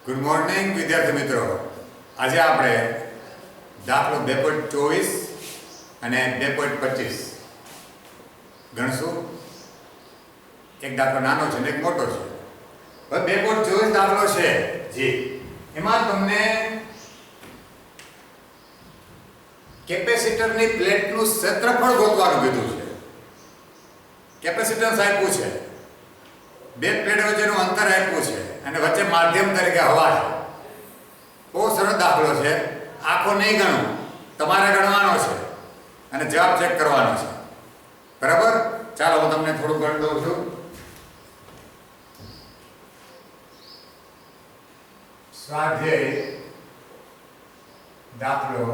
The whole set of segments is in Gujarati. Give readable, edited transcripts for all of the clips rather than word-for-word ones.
ગુડ મોર્નિંગ વિદ્યાર્થી મિત્રો. આજે આપણે દાખલો 2.24 અને 2.25 ગણશું. એક દાખલો નાનો છે ને એક મોટો છે. હવે 2.24 દાખલો છે જી, એમાં તમને કેપેસિટરની પ્લેટનું ક્ષેત્રફળ ગોતવાનું કીધું છે. કેપેસિટન્સ આપ્યું છે, બે પ્લેટ વચ્ચેનું અંતર આપ્યું છે અને વચ્ચે માધ્યમ તરીકે હવા છે. બહુ સરળ દાખલો છે. આખો નહીં ગણવું, તમારે ગણવાનો છે અને જવાબ ચેક કરવાનો છે. બરાબર? ચાલો હું તમને થોડું ગણ દઉં છું. સ્વાધ્યાય દાખલો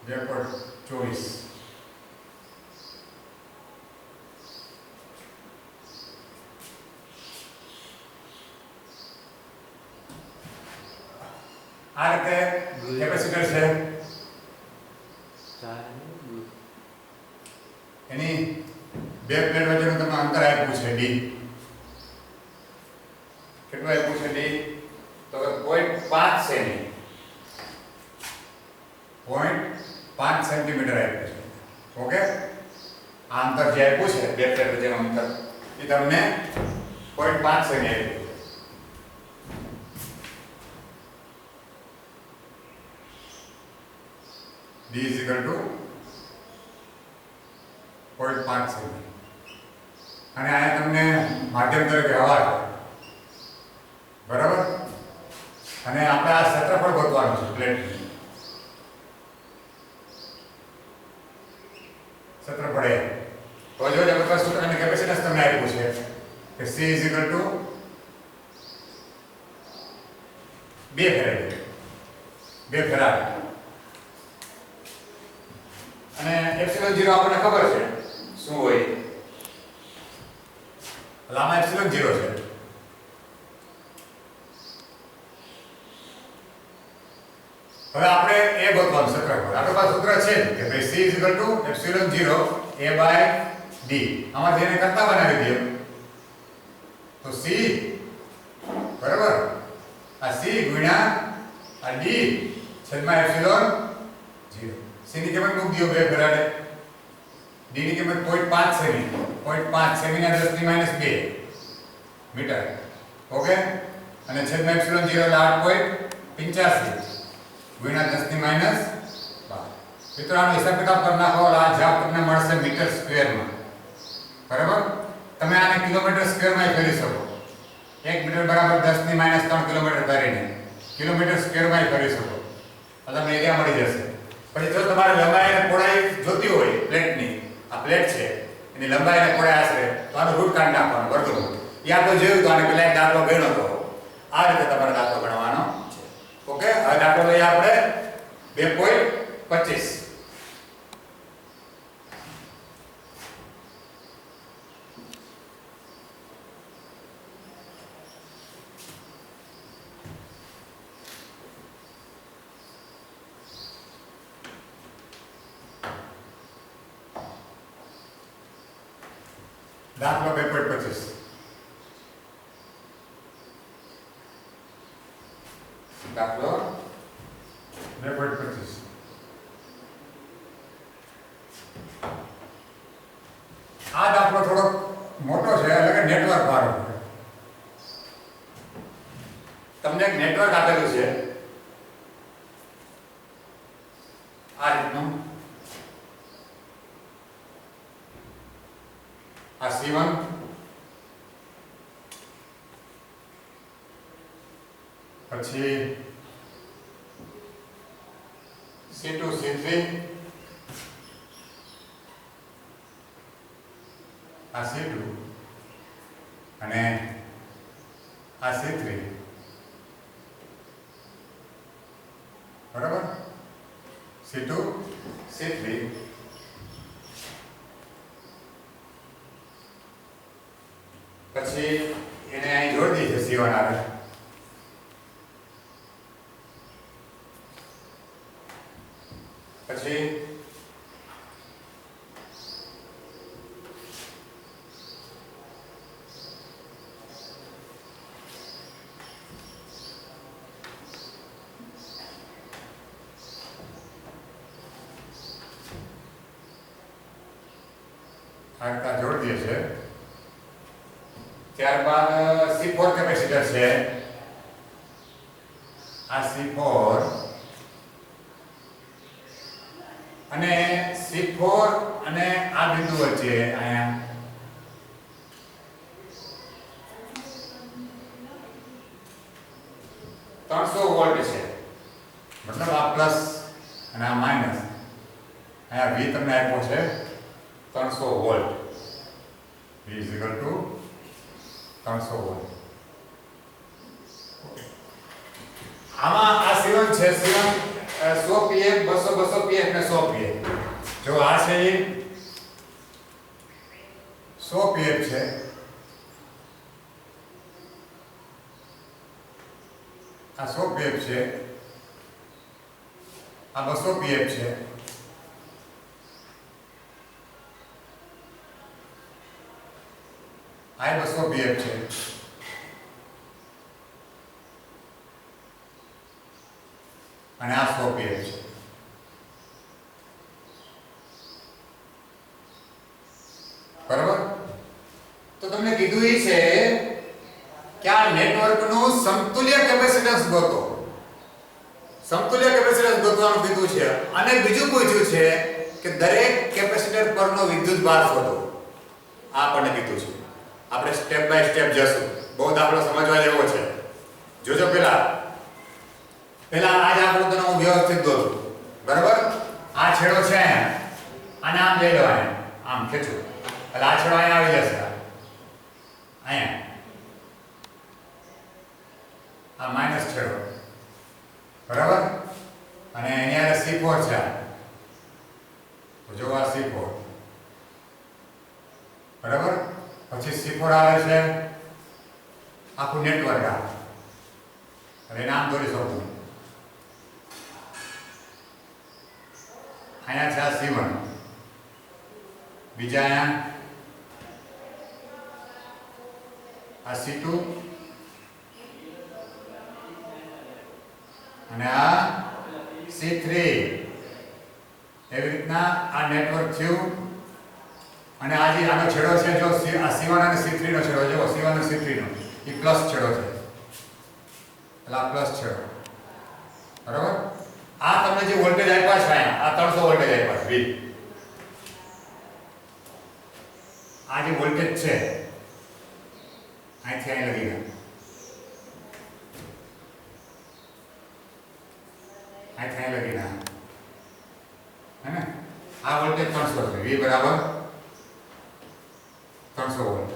2.24. આ રીતે કેપેસિટર છે, એની બે પ્લેટ વચ્ચેનું તમને અંતર આપ્યું છે d. કેટલું આપ્યું છે d? તો 0.5 સેમી, 0.5 સેન્ટીમીટર આપ્યું છે. ઓકે, આ અંતર જે આપ્યું છે બે પ્લેટ વચ્ચેનું અંતર એ તમને 0.5 સેમી આપ્યું. d is equal to 0.5 semi અને આ તમને માધ્યમ તરીકે હવા છે. બરાબર? અને આપણે આ ક્ષેત્રફળ ગોતવાનું છે પ્લેટનું. ક્ષેત્રફળ એ તો જો આપણે સૂત્ર અને કેપેસિટન્સ તમને આપ્યું છે કે c is equal to 2 farad, 2 farad. અને એપ્સિલોન 0 આપણને ખબર છે શું હોય. લાંબા એપ્સિલોન 0 છે. હવે આપણે એ ગોતવાનું ક્ષેત્રફળ. આપણી પાસે સૂત્ર છે કે ભાઈ c is equal to epsilon 0 a by d. આમાંથી એને કરતા બનાવી દઈએ તો c બરાબર આ c ગુણ્યા આ d છેદમાં એપ્સિલોન 0. c ની કિંમત મૂકી દો 2 ફેરાડે. d ની કિંમત 0.5 સેમી, 0.5 સેમી ના 10 ની -2 મીટર. ઓકે, અને છેદમાં એપ્સિલોન 0 એટલે 8.85 ગુણ્યા 10 ની -12. મિત્રો આનો હિસાબ કિતાબ કરી નાખો એટલે આ જવાબ તમને મળશે મીટર સ્ક્વેરમાં. બરાબર? તમે આને કિલોમીટર સ્ક્વેરમાં કરી શકો. 1 મીટર બરાબર 10 ની -3 કિલોમીટર કરીને કિલોમીટર સ્ક્વેરમાં કરી શકો. તો તમને એરિયા મળી જશે. પછી જો તમારે લંબાઈ અને પહોળાઈ જોતી હોય પ્લેટની, આ પ્લેટ છે એની લંબાઈ અને પહોળાઈ આશરે, તો આનું રૂટ કાઢી નાખવાનું વર્ગમૂળ. યા તો જોયું તો આને પેલા એક દાખલો ગણ્યો તો આ રીતે તમારે દાખલો ગણવાનો છે. ઓકે, હવે દાખલો લઈએ આપણે 2.25. દાખલો 2.25. દાખલો 2.25. આ દાખલો થોડો મોટો છે એટલે કે નેટવર્ક વાળો છે. તમને એક નેટવર્ક આપેલું છે આ રીતનું. આ C1 પછી C2 C3 આ C2 અને આ C3. બરાબર? C2 C3 પછી એને અહીં જોડી દીધું C1 આવે. પછી આ રીતે જોડી દે છે. ત્યારબાદ C4 કેપેસિટર છે. આ C4 અને C4 અને આ બિંદુ વચ્ચે અહીંયા વોલ્ટ છે. મતલબ આ પ્લસ અને આ માઈનસ. અહીંયા V તમને આપ્યો છે 300 વોલ્ટ. V = 300 volt. આમાં આ C1 છે. C1 100 pf 200 pf ને 100 pf. જો આ છે એ 100 pf છે. આ 100 pf છે. આ 200 pf છે. આ 200 pf છે. અને આ 100 pf છે. બરાબર? તો તમને કીધું એ છે કે આ નેટવર્કનું સમતુલ્ય કેપેસિટન્સ ગોતો. સમતુલ્ય કેપેસિટન્સ ગોતવાનું કીધું છે. અને બીજું પૂછ્યું છે કે દરેક કેપેસિટર પરનો વિદ્યુતભાર શોધો. આ આપણને કીધું છે. આપણે સ્ટેપ બાય સ્ટેપ જશું. બહુ દાખલો સમજવા જેવો છે. જોજો પેલા આ જ આકૃતિને હું વ્યવસ્થિત દોરું. બરાબર? આ છેડો છે આને આમ લઈ લો. આમ ખેંચો એટલે આ છેડો અહીંયા આવી જશે. અહીંયા આ માઈનસ છેડો. બરાબર? અને અહીંયા C4 છે. જો આ C4. બરાબર? પછી C4 આવે છે આખું નેટવર્ક આ. હવે નામ દોરી શકું. અહીંયા છે C1. બીજા અહીંયા આ C2 અને આ C3. એવી રીતના આ નેટવર્ક થયું. અને આ જે આનો છેડો છે જો આ C1 અને C3 નો છેડો જો C1 અને C3 નો એ પ્લસ છેડો છે. એટલે આ પ્લસ છેડો. બરાબર? આ તમને જે વોલ્ટેજ આપ્યા છે અહીંયા આ 300 વોલ્ટેજ આપ્યા છે. આ જે વોલ્ટેજ છે અહીંથી અહીં લગી ગયા. અહીંથી અહીં લગી ગયા. હે ને? આ વોલ્ટેજ 300 છે. V = 300 volt.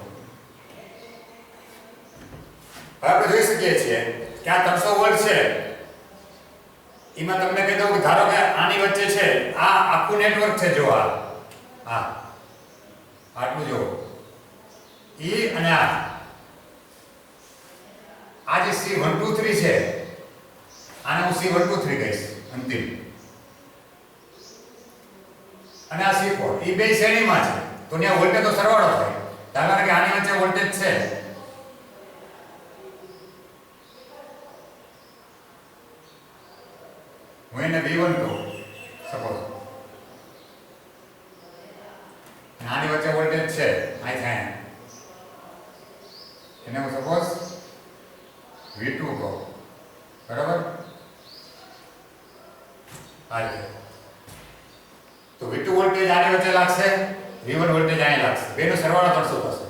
હવે આપણે જોઈ શકીએ છીએ કે આ 300 વોલ્ટ છે. એમાં તમને કહી દઉં કે ધારો કે આની વચ્ચે છે આ આખું નેટવર્ક છે. જો આ આટલું જો E અને આ જે C123 છે આને હું C123 કહીશ અંતિમ. અને આ C4 એ બે શ્રેણીમાં છે. તો ત્યાં વોલ્ટેજનો સરવાળો થાય. ધારો કે આની વચ્ચે વોલ્ટેજ છે હું એને V1 કહું સપોઝ. આની વચ્ચે વોલ્ટેજ છે અહીં એને હું સપોઝ V2 કહું. બરાબર? તો V2 વોલ્ટેજ આની વચ્ચે લાગશે. V1 વોલ્ટેજ અહીં લાગશે. બેનો સરવાળો 300 થશે.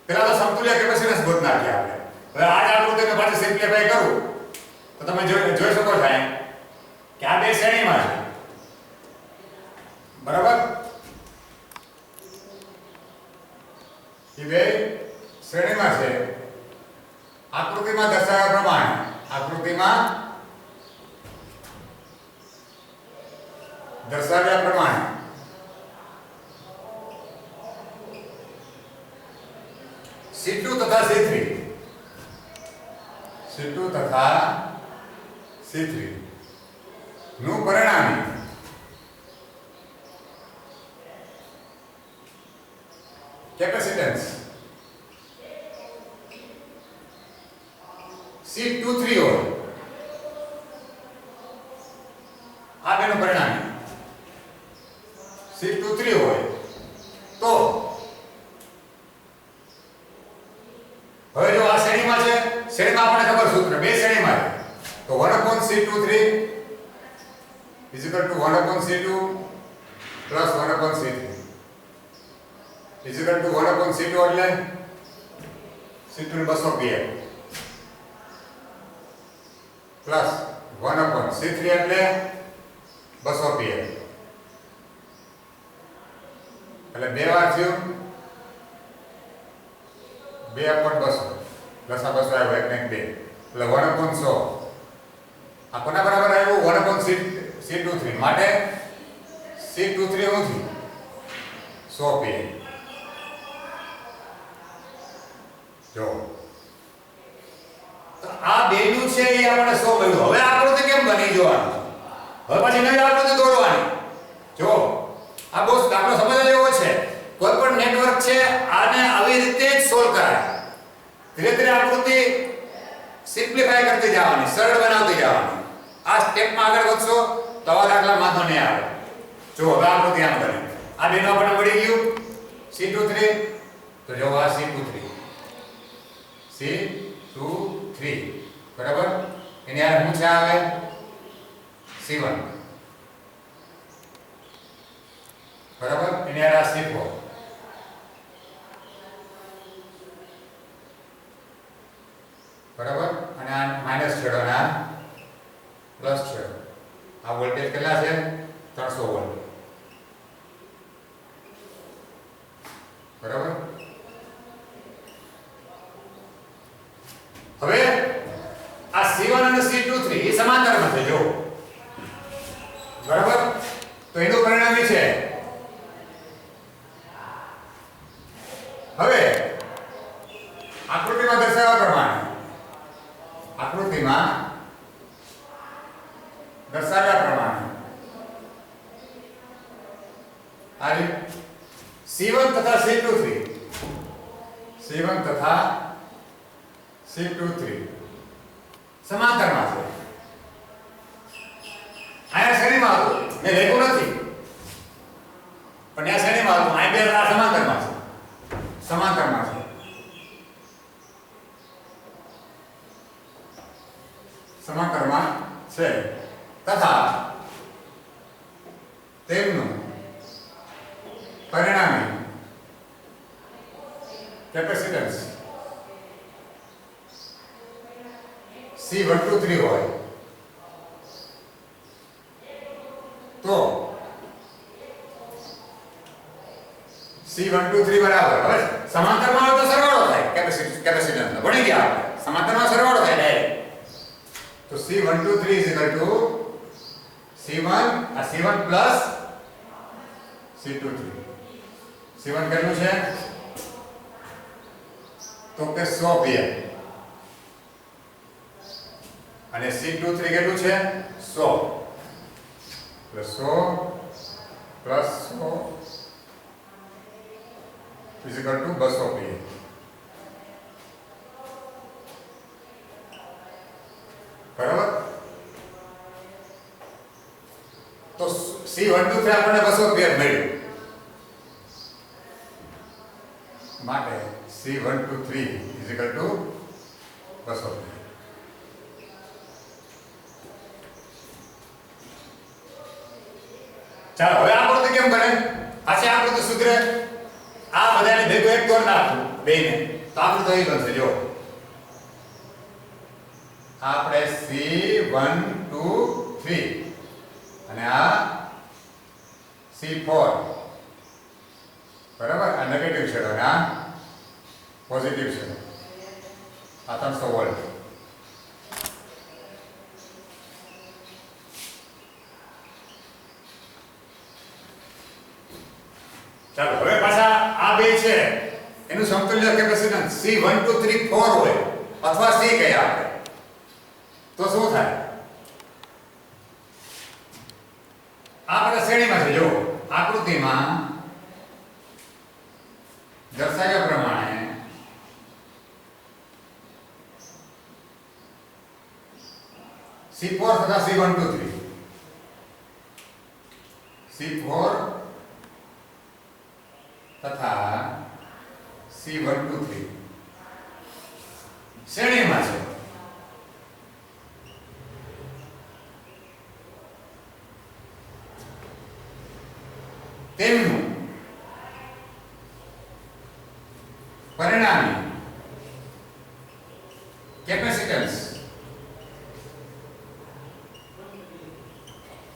પહેલા તો સમતુલ્ય કેપેસિટન્સ ગોત નાખીએ આપણે. હવે આ જ આકૃતિને પાછી સિમ્પ્લિફાઈ કરું તો તમે જોઈ શકો છો અહીં કે આ બે શ્રેણીમાં છે. બરાબર? એ બે શ્રેણીમાં છે. આકૃતિમાં દર્શાવ્યા પ્રમાણે C2 તથા C3 નું પરિણામી કેપેસિટન્સ C23 હોય. આ બેનું પરિણામી C23 હોય તો શ્રેણીમાં આપણને ખબર સૂત્ર બે શ્રેણીમાં છે તો 1/c23 is equal to 1/c2 plus 1/c3 is equal to 1/c2 એટલે c2 ને 200 pm plus 1/c3 એટલે 200 pm એટલે બે વાર થયું 2/200 પ્લસ આ 200 આવ્યો 1 ને 2 એટલે 1/100 આ કોના બરાબર આવ્યું 1/c23 માટે c23 શું થયું 100 pm જો તો આ બેનું છે એ આપણે 100 મળ્યું હવે આકૃતિ કેમ બની જોવાનું હવે પછી નવી આકૃતિ દોરવાની જો આ બહુ દાખલો સમજવા જેવો છે કોઈ પણ નેટવર્ક છે આને આવી રીતે જ સોલ્વ કરાય ધીરે ધીરે આકૃતિ સિમ્પ્લિફાય કરતી જવાની સરળ બનાવતી જવાની આ સ્ટેપમાં આગળ વધશો તો આ દાખલા માથો નહીં આવે જો હવે આકૃતિ આમ બને આ બેનો આપણને મળી ગયું c23 તો જો આ c23 બરાબર એની આ શું છે આવે c1 બરાબર એની આ c4 બરાબર અને આ માઈનસ છેડો અને આ પ્લસ છેડો આ વોલ્ટેજ કેટલા છે 300 વોલ્ટ બરાબર હવે આ c1 અને c23 એ સમાંતરમાં છે જો બરાબર તો એનું પરિણામ એ છે હવે આકૃતિમાં દર્શાવ્યા પ્રમાણે આ c1 તથા c23 સમાંતરમાં છે આયા શ્રેણીમાં હતું મેં લખ્યું નથી પણ આ શ્રેણીમાં હતું આ બે આ સમાંતરમાં છે સમાંતરમાં છે તથા તેમનું પરિણામી કેપેસિટન્સ C123 હોય તો C123 બરાબર હવે સમાંતરમાં હોય તો સરવાળો થાય કેપેસિટન્સ ભણી ગયા આપણે સમાંતરમાં સરવાળો થાય ડાયરેક્ટ તો C123 C1 આ C1 પ્લસ C23 C1 કેટલું છે તો કે 100 pm અને C23 કેટલું છે 100 plus 100 plus 100 is equal to 200 pm બરાબર તો C123 આપણને 200 pm મળ્યું માટે C123 is equal to 200 pm ચાલો હવે આકૃતિ કેમ બને પાછી આકૃતિ સુધરે આ બધાને ભેગું એક દોર નાખું બેને તો આકૃતિ અહીં બનશે જો આપણે C123 અને આ C4 બરાબર આ નેગેટિવ છેડો અને આ પોઝિટિવ છેડો આ 300 વોલ્ટ ચાલો હવે પાછા આ બે છે એનું સમતુલ્ય કેપેસિટન્સ C1234 હોય અથવા C કહીએ આપણે તો શું થાય આપણે શ્રેણીમાં છે જો આકૃતિમાં દર્શાવ્યા પ્રમાણે C4 તથા C123 C4 તથા C123 શ્રેણીમાં છે તેમનું પરિણામી કેપેસિટન્સ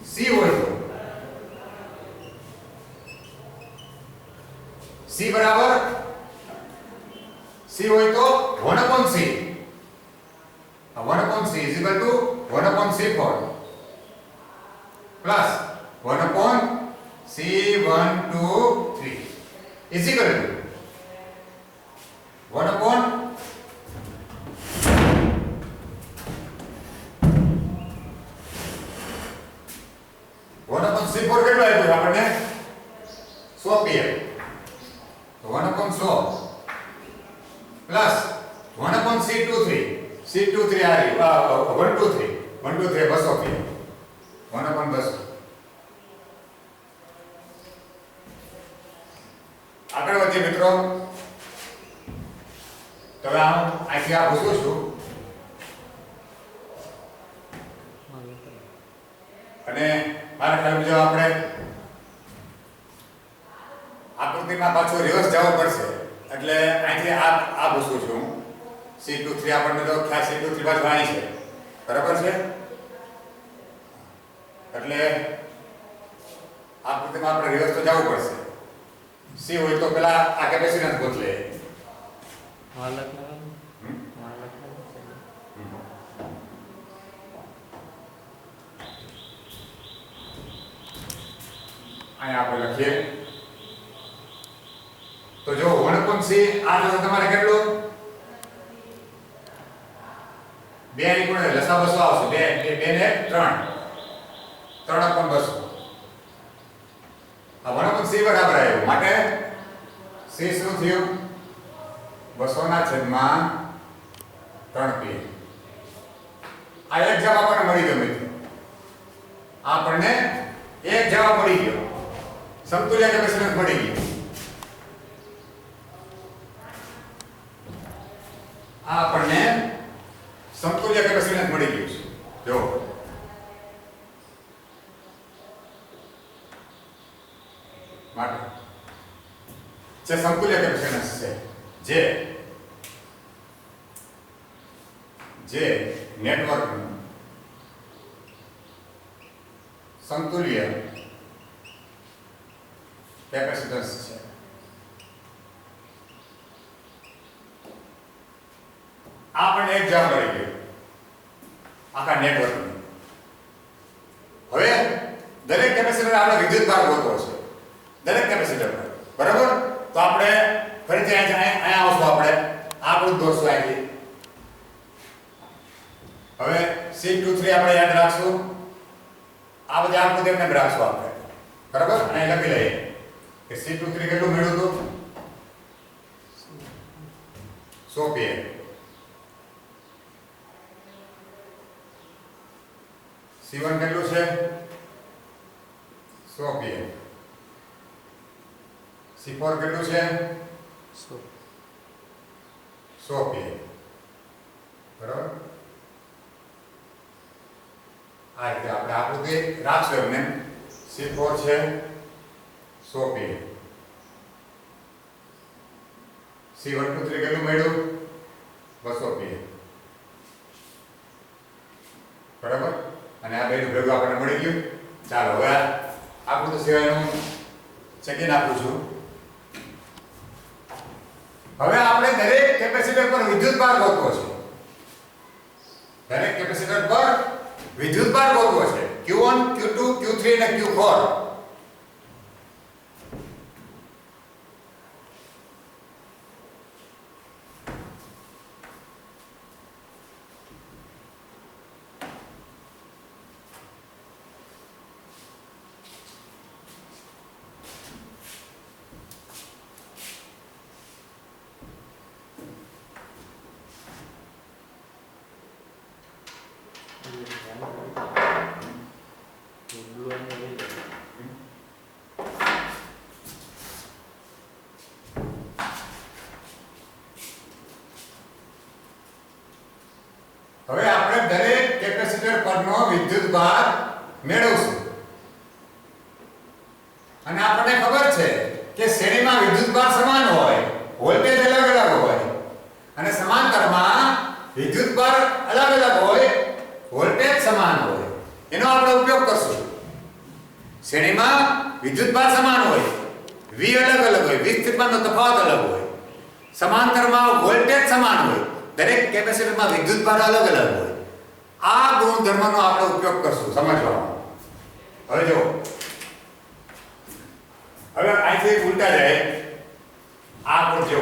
C હોય તો C બરાબર C હોય તો 1 upon C 1 upon C is equal to 1 upon C4 plus 1 upon C1 2 3 is equal to 1 upon C4 કેટલો આપ્યો આપણને 100 pm તો 1 upon 100 plus 1 upon C23 આ રહી 123 200 pm 1 upon 200 આગળ વધીએ મિત્રો તો હવે અહીંથી આ પૂછું છું અને મારા ખ્યાલ મુજબ આપણે આકૃતિમાં પાછું રિવર્સ જવું પડશે એટલે અહીંથી આ પૂછું છું C23 આપણને તો ખ્યાલ C23 બાજુ અહીં છે બરાબર છે એટલે આકૃતિમાં આપણે રિવર્સ તો જવું પડશે C હોય તો પેલા આ કેપેસિટન્સ ગોત લે અહીંયા આપણે લખીએ તો જો 1 upon C આ જો તમારે કેટલું 2 ની ગુણે લસા બસો આવશે 2 ને 3 upon 200 આ 1 upon C બરાબર આવ્યું માટે C શું થયું 200 ના છેદમાં 3 p આ એક જવાબ આપણને મળી ગયો મિત્રો આપણને એક જવાબ મળી ગયો સમતુલ્ય કેપેસિટન્સ મળી ગયું આ આપણને સમતુલ્ય કેપેસિટન્સ મળી ગયું છે જો માટે જે સમતુલ્ય કેપેસિટન્સ છે જે નેટવર્કનું સમતુલ્ય કેપેસિટન્સ છે આપણને એક જવાબ મળી ગયો આખા નેટવર્કનો હવે દરેક કેપેસિટર આપણે વિદ્યુત ભાર ગોતવો છે દરેક કેપેસિટર પર બરાબર તો આપણે ફરીથી અહીંયા આવશું આપણે આપણું દોરશું અહીંથી હવે C23 આપણે યાદ રાખશું આ બધી આકૃતિ એમને રાખશું આપણે બરાબર અહીં લખી લઈએ કે C23 કેટલું મળ્યું હતું 100 pm C1 કેટલું છે 100 pm C4 કેટલું છે 100 pm બરાબર આ રીતે આપણે આકૃતિ રાખશું એમને C4 છે 100 pm C123 કેટલું મળ્યું 200 pm બરાબર અને આ બેનું ભેગું આપણને મળી ગયું ચાલો હવે આકૃતિ સિવાયનું ચેકિંગ આપું છું હવે આપણે દરેક કેપેસિટર પર વિદ્યુત ભાર ગોતવો છે દરેક કેપેસિટર પર વિદ્યુત ભાર ગોતવો છે Q1 Q2 Q3 અને Q4 હવે આપણે દરેક કેપેસિટર પરનો વિદ્યુત ભાર મેળવશું અને આપણને ખબર શ્રેણીમાં વિદ્યુતભાર સમાન હોય, વોલ્ટેજ અલગ અલગ હોય, અને સમાંતરમાં વિદ્યુતભાર અલગ અલગ હોય, વોલ્ટેજ સમાન હોય, એનો આપણે ઉપયોગ કરશું. શ્રેણીમાં વિદ્યુતભાર સમાન હોય, V અલગ અલગ હોય, વીજ સ્થિતિમાનનો તફાવત અલગ હોય, સમાંતરમાં વોલ્ટેજ સમાન હોય, દરેક કેપેસિટરમાં વિદ્યુતભાર અલગ અલગ હોય. આ ગુણધર્મનો આપણે ઉપયોગ કરશું સમજવામાં. હવે જો હવે અહીંથી ઉલટા જાય આ પણ જો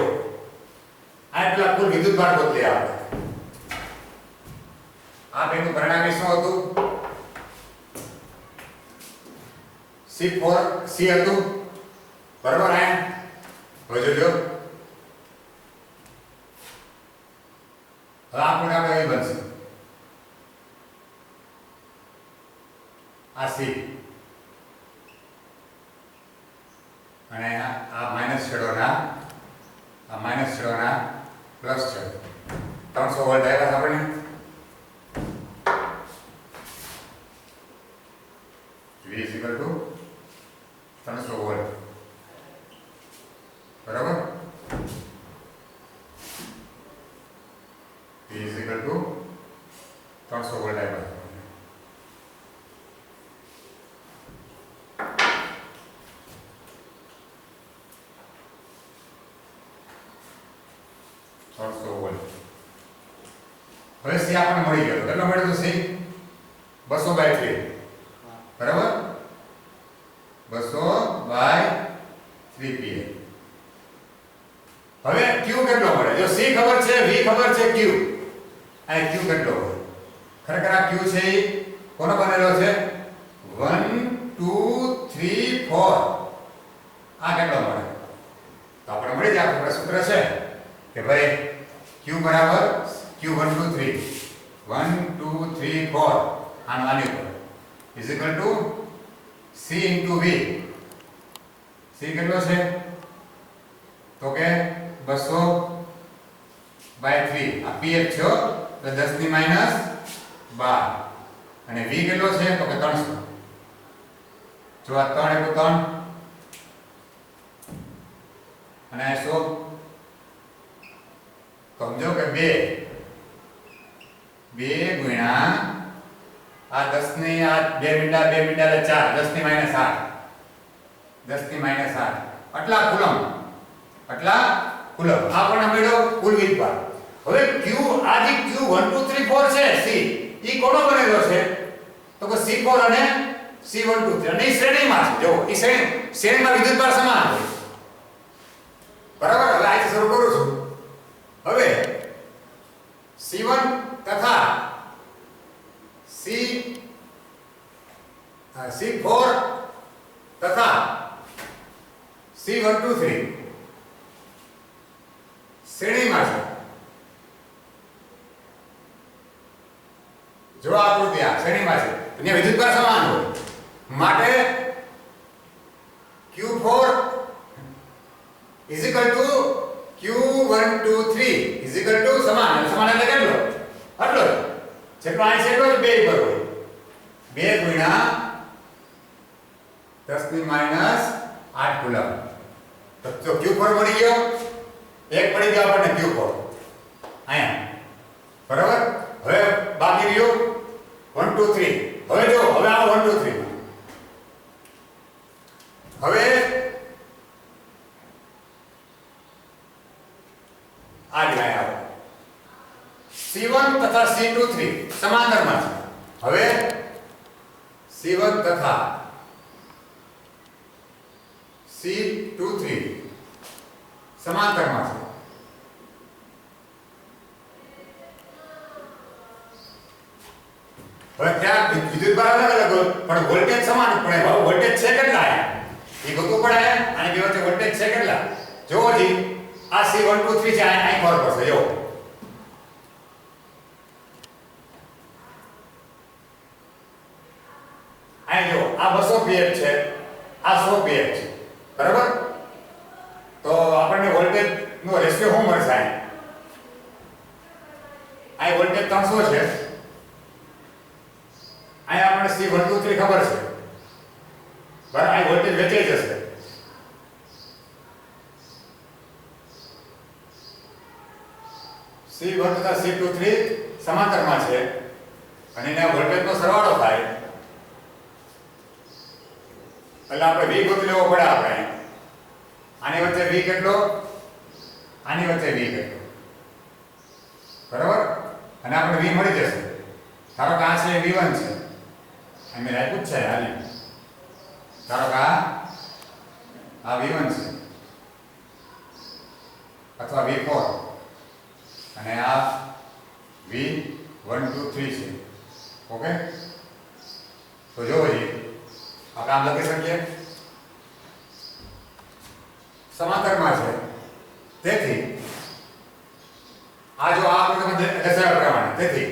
આ પેલા કુલ વિદ્યુતભાર ગોતી આવે. આ બેનું પરિણામી શું હતું? C હતું બરાબર. હવે જોજો હવે આપણે એ બનશે આ C અને આ માઈનસ છેડોના પ્લસ છેડો 300 વોલ્ટ આવ્યા આપણને. V = 300 વોલ્ટ બરાબર. V = 300 વોલ્ટ આવ્યા. હવે C આપણને મળી ગયો. કેટલો મળ્યો તો C? 200/3 બરાબર. 200/3 PA. હવે Q કેટલો મળે? જો C ખબર છે, V ખબર છે, Q આ Q કેટલો હોય? ખરેખર આ Q છે એ કોનો બનેલો છે? 1 2 3 4. આ કેટલો મળે? તો આપણે મળી જાય. આપણું સૂત્ર છે કે ભાઈ Q બરાબર Q 1 2 3 1 2 3 4 આની ઉપર is equal to C into V. C કેટલો છે? તો કે 200/3. આ pH છે તો 10 ની માઈનસ 12. અને V કેટલો છે? તો કે 300. જો આ 3 * 3 અને 100 સમજો કે 2 ગુણ્યા આ 10 ની આ 2 મીંડા 4 10 ની માઈનસ 8 આટલા કુલમ આપણને મળ્યો કુલ વિદ્યુતભાર. હવે Q આ જે Q 1 2 3 4 છે C ઈ કોનો બનેલો છે? તો કે C4 અને C1 2 3 અને ઈ શ્રેણીમાં છે. જો ઈ શ્રેણીમાં વિદ્યુતભાર સમાન હોય બરાબર. હવે આથી શરૂ કરું છું. હવે C1 તથા C4 તથા C1 2 3 શ્રેણીમાં છે. જો આકૃતિ આ શ્રેણીમાં છે તો ત્યાં વિદ્યુતભાર સમાન હોય માટે Q4 Q1 2 3 સમાન એટલે કેટલો? આટલો જેટલો આ છે એટલો જ 2 ઉપર હોય. 2 ગુણ્યા 10 ની માઈનસ 8 કુલમ. તો Q4 મળી ગયો. એક પડી ગયો આપણને Q4 અહીંયા બરાબર. હવે બાકી રહ્યો 1 2 3. હવે જો હવે આવો 1 2 3 હવે આ લાઈન આવે C1 તથા C2 3 સમાંતરમાં છે. હવે C1 તથા C2 3 સમાંતરમાં છે. હવે ત્યાં વિદ્યુતભાર અલગ અલગ પણ વોલ્ટેજ સમાન પડે. હવે વોલ્ટેજ છે કેટલા એ ગોતવું પડે. અને બે વચ્ચે વોલ્ટેજ છે કેટલા? જોવો જી આ C1 2 3 છે. અહીં ખબર પડશે. જો અહીં જો આ 200 pH છે, આ 100 pH છે બરાબર. તો આપણને વોલ્ટેજ નો રેશિયો શું મળશે? અહીં વોલ્ટેજ 300 છે. અહીં આપણને C1 2 3 ખબર છે બરાબર. અહીં વોલ્ટેજ વેચાઈ જશે. C1 તથા C23 સમાંતરમાં છે અને એના વોલ્ટેજનો સરવાળો થાય એટલે આપણે V ગોતી લેવો પડે આપણે આની વચ્ચે V કેટલો આની વચ્ચે V કેટલો બરાબર અને આપણે V મળી જશે ધારો કે આ છે V1 છે આ મેં રાખ્યું જ છે હાલી ધારો કે આ V1 છે અથવા V4 અને આ V1 2 3 છે ઓકે તો જો ભાઈ આપણે આમ લખી શકીએ સમાંતરમાં છે તેથી આ જો આ આપણે દર્શાવ્યા પ્રમાણે તેથી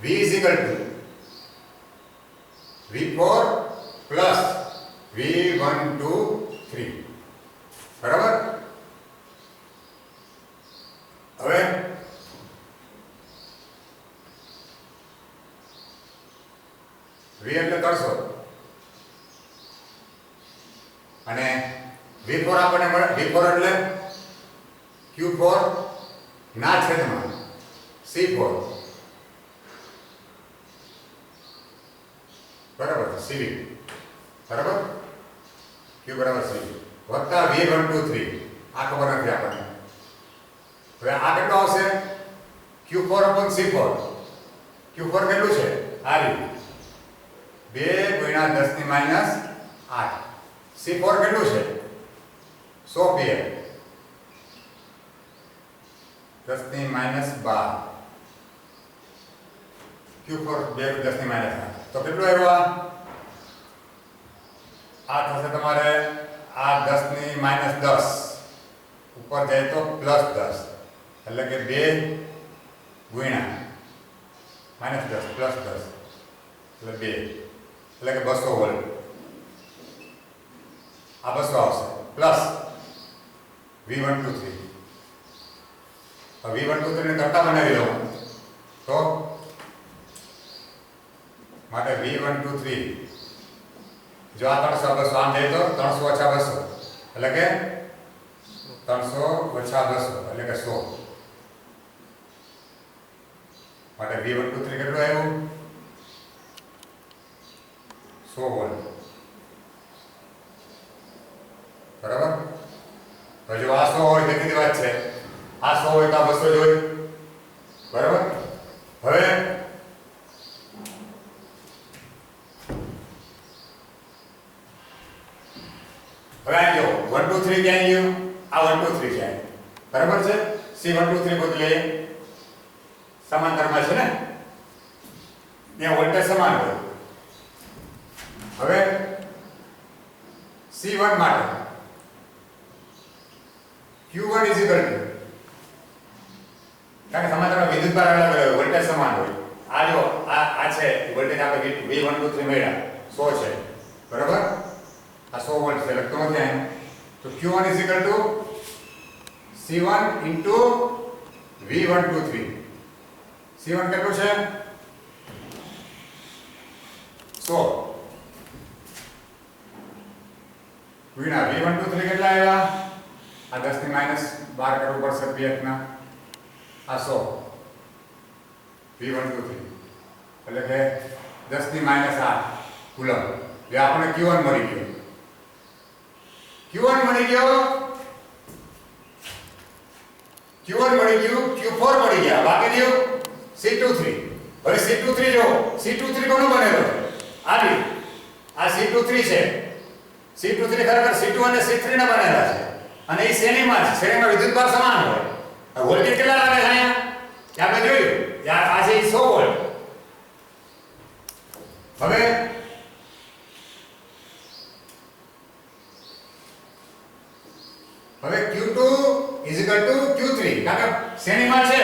V V4 plus V1 2 3 બરાબર હવે V એટલે 300 અને V4 આપણને મળે V4 એટલે Q4 ના છેદમાં C4 બરાબર CV બરાબર Q બરાબર CV વત્તા V1 2 3 આ ખબર નથી આપણને હવે આ કેટલો આવશે Q4 C4 Q4 કેટલું છે આ રહ્યું 2 ગુણ્યા 10 ની માઈનસ 8 C4 કેટલું છે 100 પીએ 10 ની માઈનસ 12 Q4 2 10 ની માઈનસ 8 તો કેટલું આવ્યું આ થશે તમારે આ 10 ની માઈનસ 10 ઉપર જાય તો પ્લસ 10 એટલે કે 2 ગુણ્યા માઈનસ 10 પ્લસ 10 એટલે 2 એટલે કે 200 વોલ્ટ આ 200 આવશે પ્લસ V1 2 3 V1 2 3 ને કરતા બનાવી દઉં તો માટે V1 2 3 જો આ 300 200 આમ જાય તો 300 ઓછા 200 એટલે કે 300 ઓછા 200 એટલે કે 100 માટે V1 2 3 કેટલું આવ્યું 100 વોલ્ટ બરાબર તો જો આ 100 હોય કેટલી વાત છે આ 100 હોય તો આ 200 જ હોય બરાબર હવે આ જો 1 2 3 ક્યાં ગયું આ 1 2 3 છે બરાબર છે C1 2 3 ગોતી લઈએ સમાંતરમાં છે ને ત્યાં વોલ્ટેજ સમાન હોય હવે C1 માટે Q1 કારણ કે સમાંતરમાં વિદ્યુતભાર અલગ અલગ વોલ્ટેજ સમાન હોય આ જો આ છે વોલ્ટેજ આપણે V1 2 3 મળ્યા 100 છે બરાબર આ 100 વોલ્ટ છે લખતો નથી અહીં તો Q1 C1 into V1 2 3 C1 કેટલું છે 100 ગુણ્યા V1 2 3 કેટલા આવ્યા આ 10 ની માઈનસ 12 કરવું પડશે પીએફ ના આ 100 V1 2 3 એટલે કે 10 ની માઈનસ 8 કુલમ એ આપણને Q1 મળી ગયો Q1 મળી ગયો Q1 મળી ગયું Q4 મળી ગયા બાકી રહ્યું C23 હવે C23 જો C23 કોનો બનેલો આ C23 છે C23 ખરેખર C2 અને C3 ના બનેલા છે અને એ શ્રેણીમાં છે શ્રેણીમાં વિદ્યુતભાર સમાન હોય વોલ્ટેજ કેટલા લાગે છે અહીંયા આપણે જોયું યાર આ છે 100 વોલ્ટ હવે Q2 Q3 કારણ કે શ્રેણીમાં છે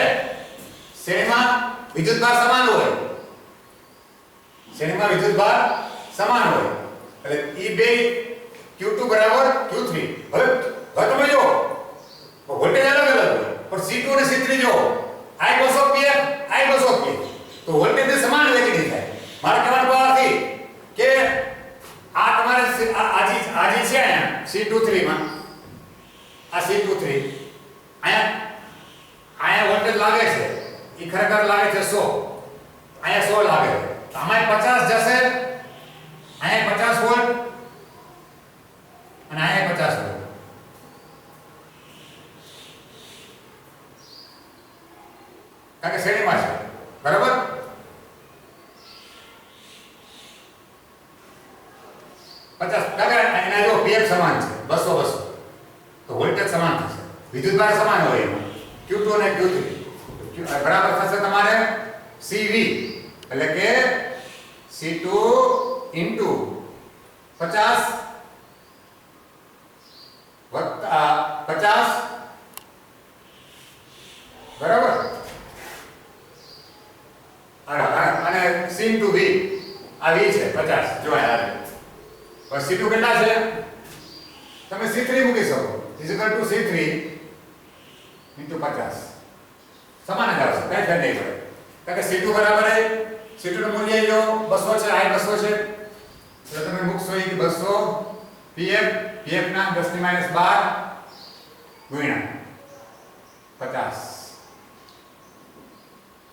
શ્રેણીમાં વિદ્યુતભાર સમાન હોય શ્રેણીમાં વિદ્યુતભાર સમાન હોય એટલે એ બે Q2 બરાબર Q3 હવે તમે જો વોલ્ટેજ અલગ અલગ હોય પણ C2 અને C3 જો I 200 pf I 200 pf તો વોલ્ટેજ ને સમાન વેચી થાય મારે કહેવાનો ભાવ નથી કે આ તમારે આ જે છે C23 માં આ C23 આયા વોલ્ટેજ લાગે છે અહીંયા 16 આવે તો આમાં 50 જશે, અહીંયા 50 વોલ્ટ અને અહીંયા 50 વોલ્ટ. કારણ કે શ્રેણીમાં છે, બરાબર? એના જો પીએફ સમાન છે 200 તો વોલ્ટેજ સમાન થશે, વિદ્યુતભાર સમાન હોય એમાં Q2 અને Q3 બરાબર થશે તમારે CV એટલે કે C2 into 50 વત્તા 50 બરાબર અને C into V આ V છે 50 જો આ બસ C2 કેટલા છે તમે C3 મૂકી શકો ઇઝિકલ ટુ C3 into 50 સમાન જ આવશે, કઈ ફેર નહીં પડે. કારણ કે C2 બરાબર છે, C2 નું મૂલ્ય જો 200 છે, I 200 છે, તો તમે મૂકશો એ 200 pf ના 10 ની -12 ગુણ્યા 50.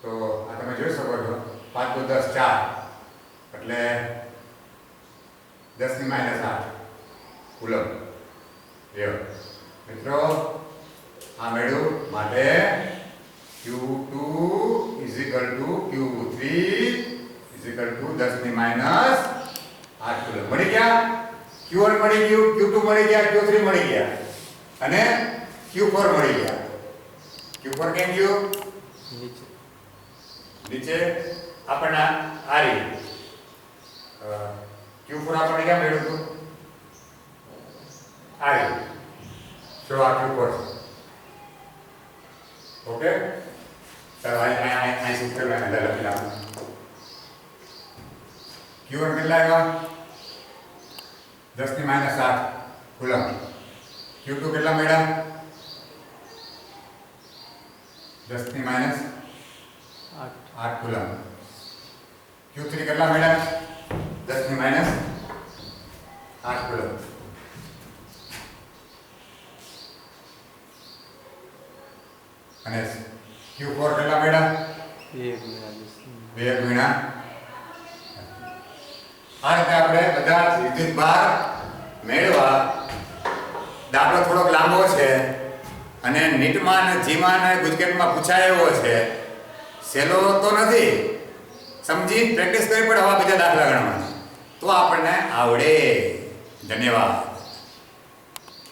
તો આ તમે જોઈ શકો છો 5 × 10 = 4 એટલે 10 ની -8 કુલમ. મિત્રો આ મેળવ્યું માટે Q2 = Q3 = 10 ની -8 કુલમ મળી ગયા. Q1 મળી ગયું, Q2 મળી ગયા, Q3 મળી ગયા અને Q4 મળી ગયા. Q4 કેમ ગયું નીચે આપણને આ રીતે Q4 આપણે ક્યાં મેળવ્યું હતું આ રીતે. જો આ Q4 છે. ઓકે ચાલો આ સૂત્ર મેં અંદર લખેલા Q1 કેટલા આવ્યા 10 ની -8 કુલમ. Q2 કેટલા મળ્યા 10 ની -8 કુલમ. Q3 કેટલા મળ્યા 10 ની -8 કુલમ. અને Q4 કેટલા મળ્યા 2 ગુણ્યા. આ રીતે આપણે બધા વિદ્યુતભાર મેળવવા. દાખલો થોડોક લાંબો છે અને નીટમાં અને જીમાં અને ગુજકેટમાં પૂછાય એવો છે, સહેલો તો નથી. સમજી પ્રેક્ટિસ કરવી પડે. હવે બીજા દાખલા ગણવા તો આપણને આવડે. ધન્યવાદ.